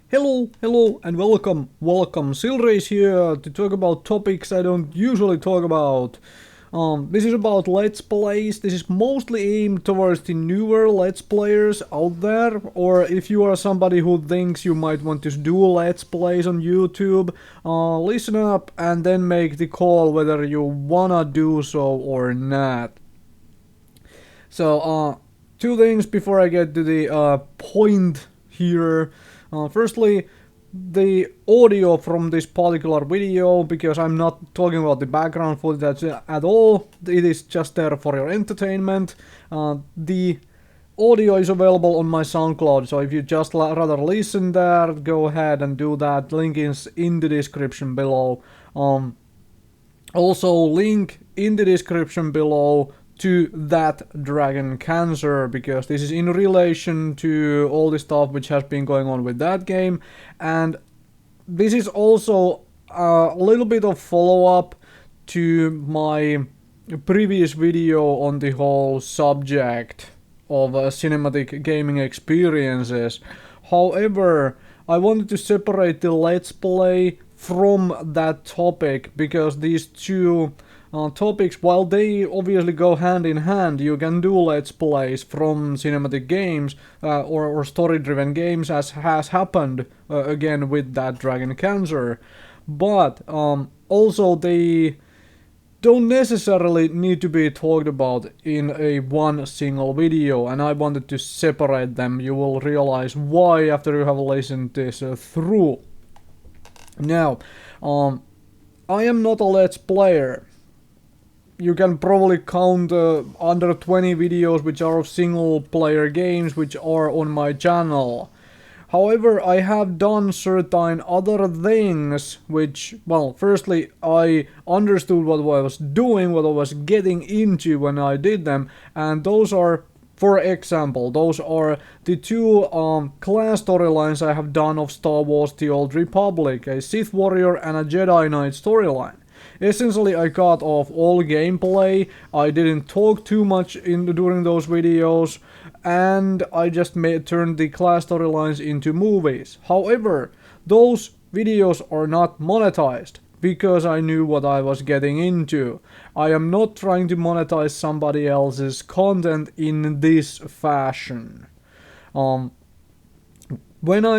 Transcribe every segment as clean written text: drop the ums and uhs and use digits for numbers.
Hello, and welcome. Silrace here to talk about topics I don't usually talk about. This is about Let's Plays. This is mostly aimed towards the newer Let's Players out there, or if you are somebody who thinks you might want to do Let's Plays on YouTube, listen up and then make the call whether you wanna do so or not. So, two things before I get to the point here. Firstly, the audio from this particular video, because I'm not talking about the background footage at all, it is just there for your entertainment. The audio is available on my SoundCloud, so if you just rather listen there, go ahead and do that. Link is in the description below. Also, link in the description below to that Dragon Cancer, because this is in relation to all the stuff which has been going on with that game, and this is also a little bit of follow-up to my previous video on the whole subject of cinematic gaming experiences. However, I wanted to separate the Let's Play from that topic, because these two topics, while they obviously go hand in hand, you can do Let's Plays from cinematic games or story-driven games, as has happened again with that Dragon Cancer. But also they don't necessarily need to be talked about in a one single video, and I wanted to separate them. You will realize why after you have listened this through. Now, I am not a Let's Player. You can probably count under 20 videos which are of single player games which are on my channel. However, I have done certain other things which, well, firstly, I understood what I was doing, what I was getting into when I did them, and those are, for example, those are the two class storylines I have done of Star Wars The Old Republic, a Sith Warrior and a Jedi Knight storyline. Essentially, I cut off all gameplay, I didn't talk too much during those videos, and I just turned the class storylines into movies. However, those videos are not monetized, because I knew what I was getting into. I am not trying to monetize somebody else's content in this fashion. When I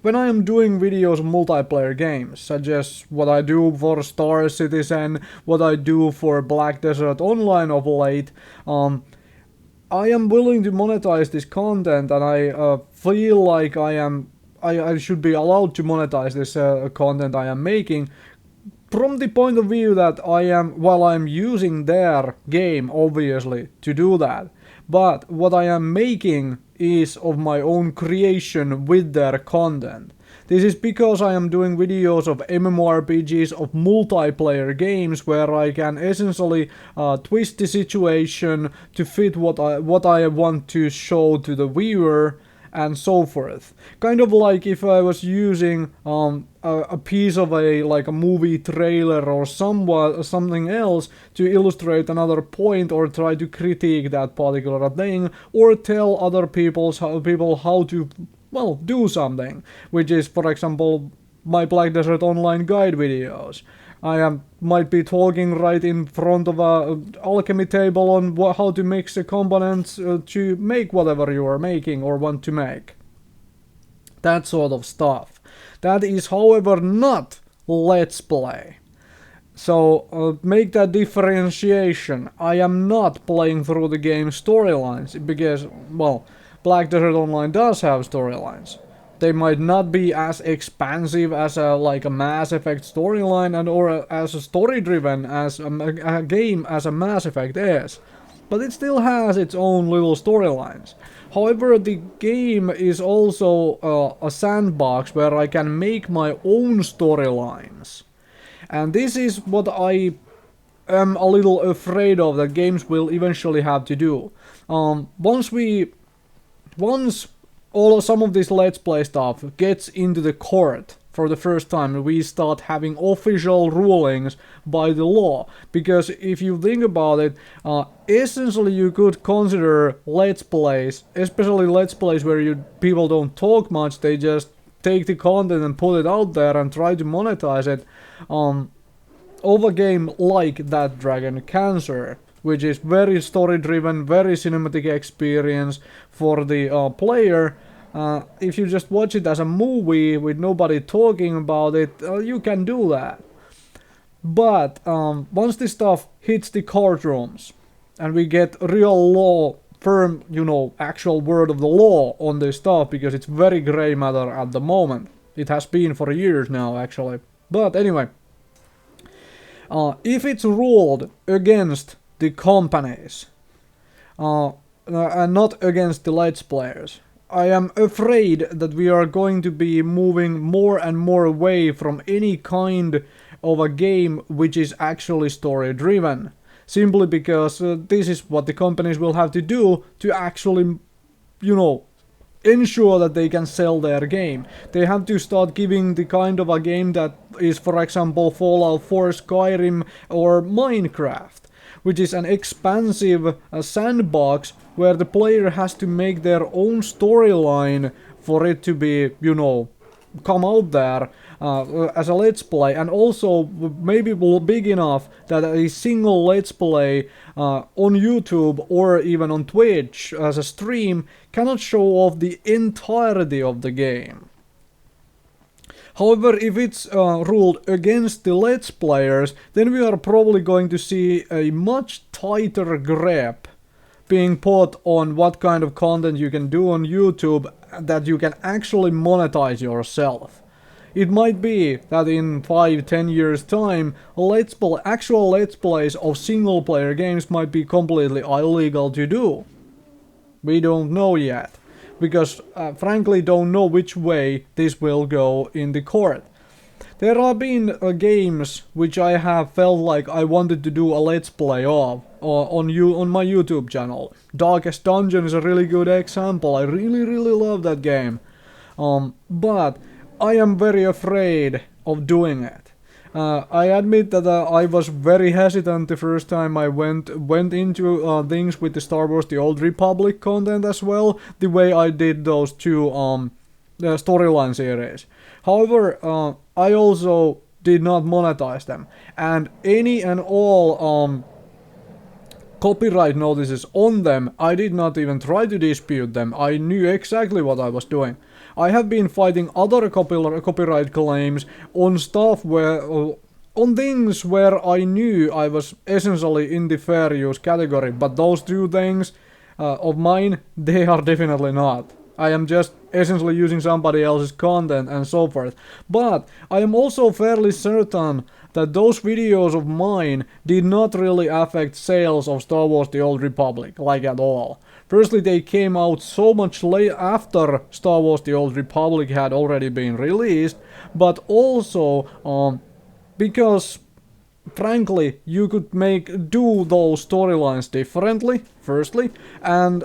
am doing videos of multiplayer games, such as what I do for Star Citizen, what I do for Black Desert Online of late, I am willing to monetize this content, and I feel like I should be allowed to monetize this content I am making, from the point of view that while I'm using their game, obviously, to do that, but what I am making is of my own creation with their content. This is because I am doing videos of MMORPGs, of multiplayer games, where I can essentially twist the situation to fit what I want to show to the viewer, and so forth. Kind of like if I was using a piece of a movie trailer or something else to illustrate another point, or try to critique that particular thing, or tell other people how to, well, do something, which is, for example, my Black Desert Online guide videos. I might be talking right in front of a alchemy table on how to mix the components to make whatever you are making or want to make. That sort of stuff. That is, however, not Let's Play. So make that differentiation. I am not playing through the game's storylines, because, well, Black Desert Online does have storylines. They might not be as expansive as a Mass Effect storyline, or as story-driven as a game as a Mass Effect is, but it still has its own little storylines. However, the game is also a sandbox where I can make my own storylines, and this is what I am a little afraid of that games will eventually have to do. Once some of this Let's Play stuff gets into the court for the first time, we start having official rulings by the law. Because if you think about it, essentially you could consider Let's Plays, especially Let's Plays where people don't talk much, they just take the content and put it out there and try to monetize it of a game like That Dragon Cancer, which is very story driven, very cinematic experience for the player. If you just watch it as a movie with nobody talking about it, you can do that. But once this stuff hits the courtrooms and we get real law, firm, actual word of the law on this stuff, because it's very gray matter at the moment. It has been for years now, actually. But anyway, if it's ruled against the companies and not against the Let's Players, I am afraid that we are going to be moving more and more away from any kind of a game which is actually story driven. Simply because this is what the companies will have to do to actually, ensure that they can sell their game. They have to start giving the kind of a game that is, for example, Fallout 4, Skyrim, or Minecraft, which is an expansive sandbox where the player has to make their own storyline for it to be, come out there as a Let's Play, and also maybe big enough that a single Let's Play on YouTube or even on Twitch as a stream cannot show off the entirety of the game. However, if it's ruled against the Let's Players, then we are probably going to see a much tighter grip being put on what kind of content you can do on YouTube that you can actually monetize yourself. It might be that in 5-10 years time, actual Let's Plays of single player games might be completely illegal to do. We don't know yet, because frankly don't know which way this will go in the court. There have been games which I have felt like I wanted to do a Let's Play of on my YouTube channel. Darkest Dungeon is a really good example. I really love that game. But I am very afraid of doing it. I admit that I was very hesitant the first time I went into things with the Star Wars The Old Republic content as well, the way I did those two storyline series. However, I also did not monetize them, and any and all copyright notices on them, I did not even try to dispute them. I knew exactly what I was doing. I have been fighting other copyright claims on stuff on things where I knew I was essentially in the fair use category, but those two things of mine, they are definitely not. I am just essentially using somebody else's content and so forth. But I am also fairly certain that those videos of mine did not really affect sales of Star Wars The Old Republic, like at all. Firstly, they came out so much late after Star Wars The Old Republic had already been released, but also because frankly you could do those storylines differently, firstly, and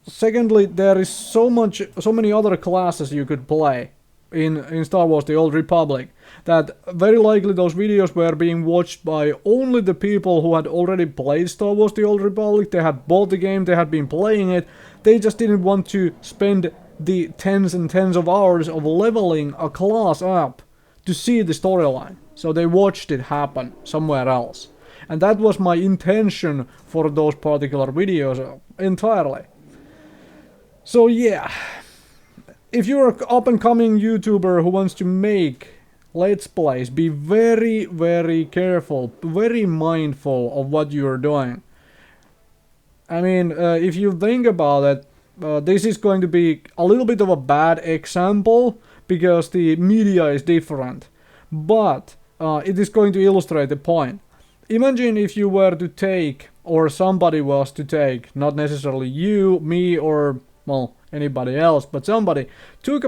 secondly, there is so many other classes you could play in Star Wars The Old Republic that very likely those videos were being watched by only the people who had already played Star Wars The Old Republic. They had bought the game, they had been playing it, they just didn't want to spend the tens and tens of hours of leveling a class up to see the storyline. So they watched it happen somewhere else. And that was my intention for those particular videos entirely. So yeah, if you're an up-and-coming YouTuber who wants to make Let's Plays, be very careful, very mindful of what you're doing. I mean, if you think about it, this is going to be a little bit of a bad example because the media is different, but it is going to illustrate the point. Imagine if you were to take, or somebody was to take, not necessarily you, me, or well, anybody else, but somebody took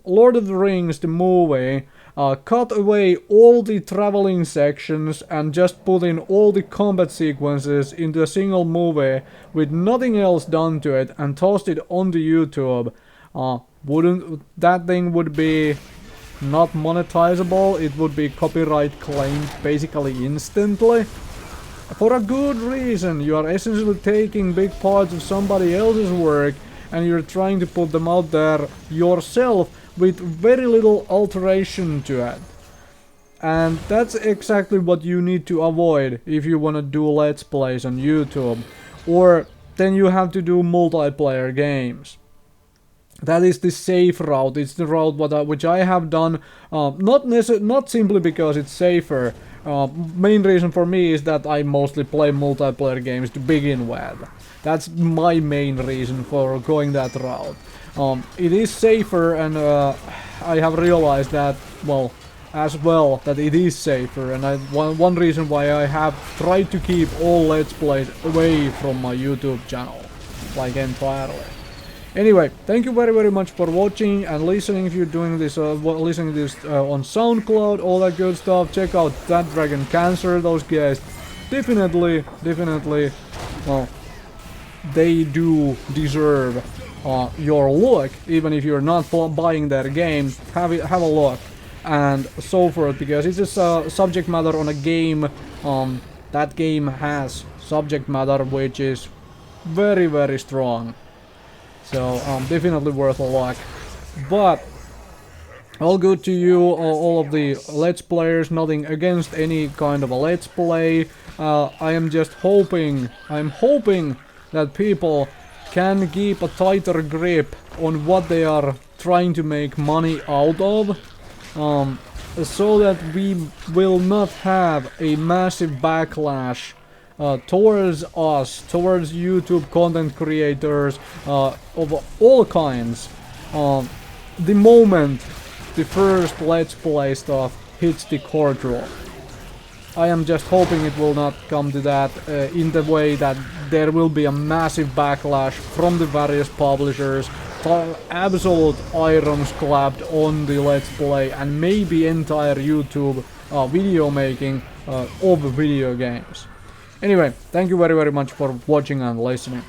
Lord of the Rings, the movie, cut away all the traveling sections and just put in all the combat sequences into a single movie with nothing else done to it and tossed it onto YouTube. Wouldn't that thing would be not monetizable? It would be copyright claimed basically instantly. For a good reason. You are essentially taking big parts of somebody else's work and you're trying to put them out there yourself with very little alteration to it. And that's exactly what you need to avoid if you want to do Let's Plays on YouTube. Or then you have to do multiplayer games. That is the safe route. It's the route which I have done, not simply because it's safer. Main reason for me is that I mostly play multiplayer games to begin with. That's my main reason for going that route. It is safer, and I have realized that, well, as well, that it is safer, and one reason why I have tried to keep all Let's Plays away from my YouTube channel, like entirely. Anyway, thank you very much for watching and listening. If you're doing this, listening to this on SoundCloud, all that good stuff, check out That Dragon Cancer. Those guys definitely, well, they do deserve your look. Even if you're not buying their game, have a look and so forth, because it's just subject matter on a game. That game has subject matter which is very strong. So definitely worth a look. But all good to you, all of the Let's Players. Nothing against any kind of a Let's Play. I am just hoping, I'm hoping that people can keep a tighter grip on what they are trying to make money out of, so that we will not have a massive backlash towards us, towards YouTube content creators of all kinds, the moment the first Let's Play stuff hits the courtroom. I am just hoping it will not come to that in the way that there will be a massive backlash from the various publishers, absolute irons clapped on the Let's Play and maybe entire YouTube video making of video games. Anyway, thank you very much for watching and listening.